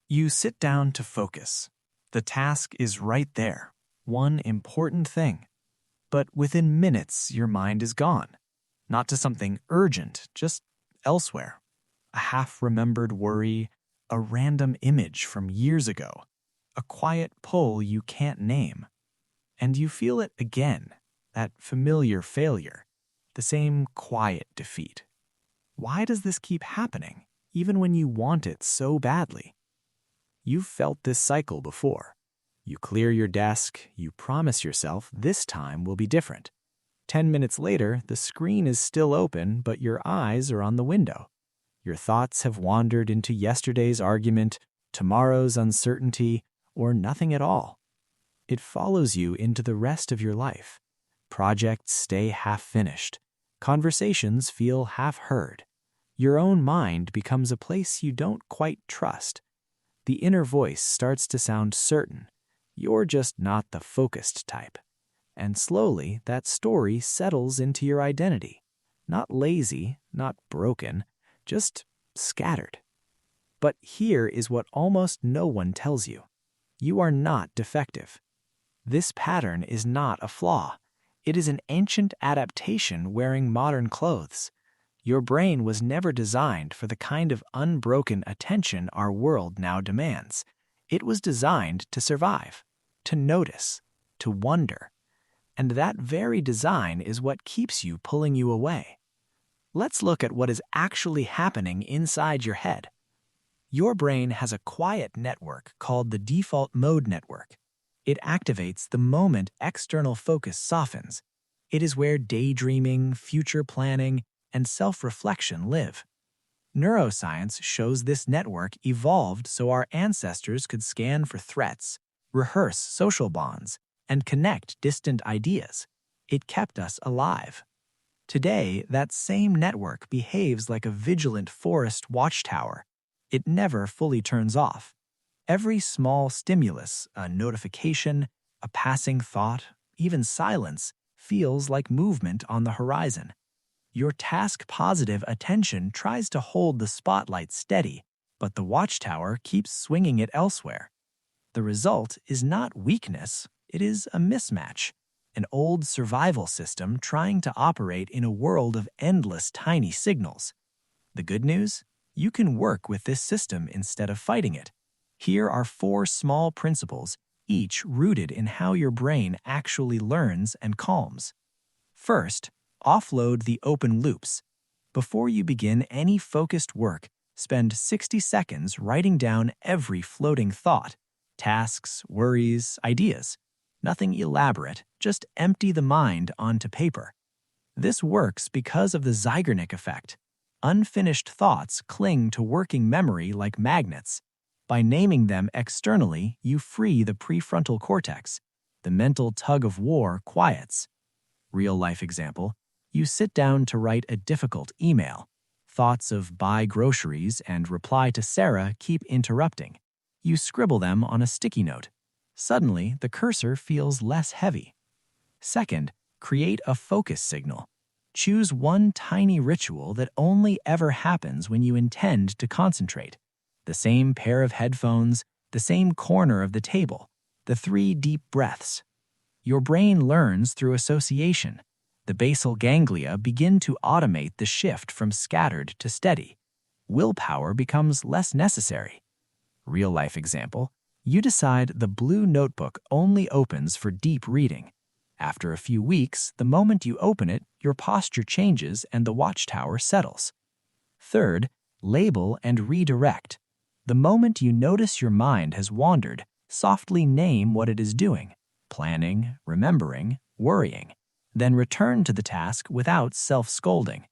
You sit down to focus. The task is right there, one important thing. But within minutes, your mind is gone. Not to something urgent, just elsewhere. A half-remembered worry, a random image from years ago, a quiet pull you can't name. And you feel it again, that familiar failure, the same quiet defeat. Why does this keep happening, even when you want it so badly? You've felt this cycle before. You clear your desk, you promise yourself this time will be different. 10 minutes later, the screen is still open, but your eyes are on the window. Your thoughts have wandered into yesterday's argument, tomorrow's uncertainty, or nothing at all. It follows you into the rest of your life. Projects stay half-finished. Conversations feel half-heard. Your own mind becomes a place you don't quite trust. The inner voice starts to sound certain. You're just not the focused type. And slowly, that story settles into your identity. Not lazy, not broken, just scattered. But here is what almost no one tells you. You are not defective. This pattern is not a flaw. It is an ancient adaptation wearing modern clothes. Your brain was never designed for the kind of unbroken attention our world now demands. It was designed to survive, to notice, to wonder. And that very design is what keeps you pulling you away. Let's look at what is actually happening inside your head. Your brain has a quiet network called the default mode network. It activates the moment external focus softens. It is where daydreaming, future planning, and self-reflection live. Neuroscience shows this network evolved so our ancestors could scan for threats, rehearse social bonds, and connect distant ideas. It kept us alive. Today, that same network behaves like a vigilant forest watchtower. It never fully turns off. Every small stimulus, a notification, a passing thought, even silence, feels like movement on the horizon. Your task-positive attention tries to hold the spotlight steady, but the watchtower keeps swinging it elsewhere. The result is not weakness, it is a mismatch, an old survival system trying to operate in a world of endless tiny signals. The good news? You can work with this system instead of fighting it. Here are 4 small principles, each rooted in how your brain actually learns and calms. First, offload the open loops. Before you begin any focused work, spend 60 seconds writing down every floating thought, tasks, worries, ideas. Nothing elaborate, just empty the mind onto paper. This works because of the Zeigarnik effect. Unfinished thoughts cling to working memory like magnets. By naming them externally, you free the prefrontal cortex. The mental tug-of-war quiets. Real-life example, you sit down to write a difficult email. Thoughts of buy groceries and reply to Sarah keep interrupting. You scribble them on a sticky note. Suddenly, the cursor feels less heavy. Second, create a focus signal. Choose one tiny ritual that only ever happens when you intend to concentrate. The same pair of headphones, the same corner of the table, the 3 deep breaths. Your brain learns through association. The basal ganglia begin to automate the shift from scattered to steady. Willpower becomes less necessary. Real-life example, you decide the blue notebook only opens for deep reading. After a few weeks, the moment you open it, your posture changes and the watchtower settles. Third, label and redirect. The moment you notice your mind has wandered, softly name what it is doing, planning, remembering, worrying. Then return to the task without self-scolding.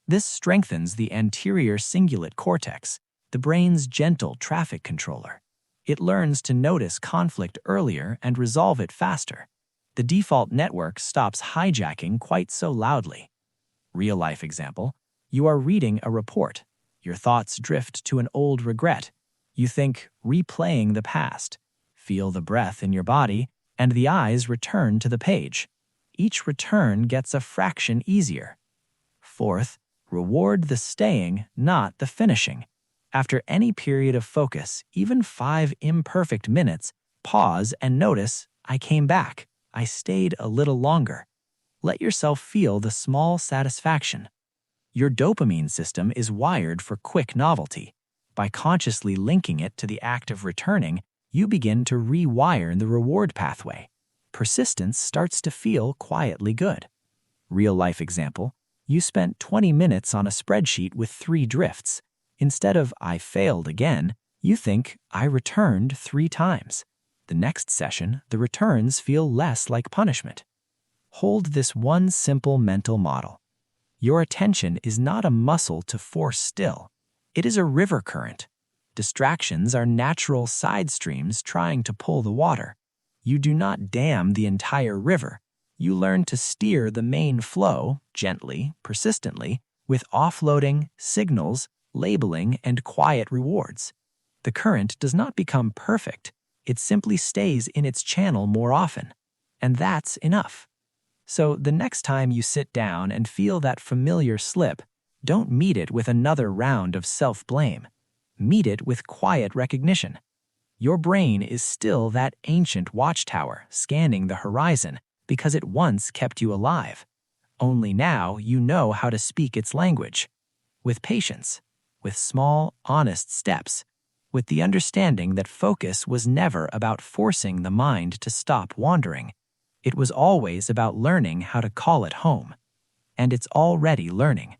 This strengthens the anterior cingulate cortex, the brain's gentle traffic controller. It learns to notice conflict earlier and resolve it faster. The default network stops hijacking quite so loudly. Real-life example, you are reading a report. Your thoughts drift to an old regret. You think, replaying the past. Feel the breath in your body, and the eyes return to the page. Each return gets a fraction easier. Fourth, reward the staying, not the finishing. After any period of focus, even 5 imperfect minutes, pause and notice, I came back. I stayed a little longer. Let yourself feel the small satisfaction. Your dopamine system is wired for quick novelty. By consciously linking it to the act of returning, you begin to rewire the reward pathway. Persistence starts to feel quietly good. Real-life example, you spent 20 minutes on a spreadsheet with 3 drifts. Instead of I failed again, you think I returned 3 times. The next session, the returns feel less like punishment. Hold this one simple mental model. Your attention is not a muscle to force still. It is a river current. Distractions are natural side streams trying to pull the water. You do not dam the entire river. You learn to steer the main flow gently, persistently, with offloading, signals, labeling, and quiet rewards. The current does not become perfect. It simply stays in its channel more often. And that's enough. So the next time you sit down and feel that familiar slip, don't meet it with another round of self-blame. Meet it with quiet recognition. Your brain is still that ancient watchtower scanning the horizon because it once kept you alive. Only now you know how to speak its language. With patience, with small, honest steps, with the understanding that focus was never about forcing the mind to stop wandering. It was always about learning how to call it home. And it's already learning.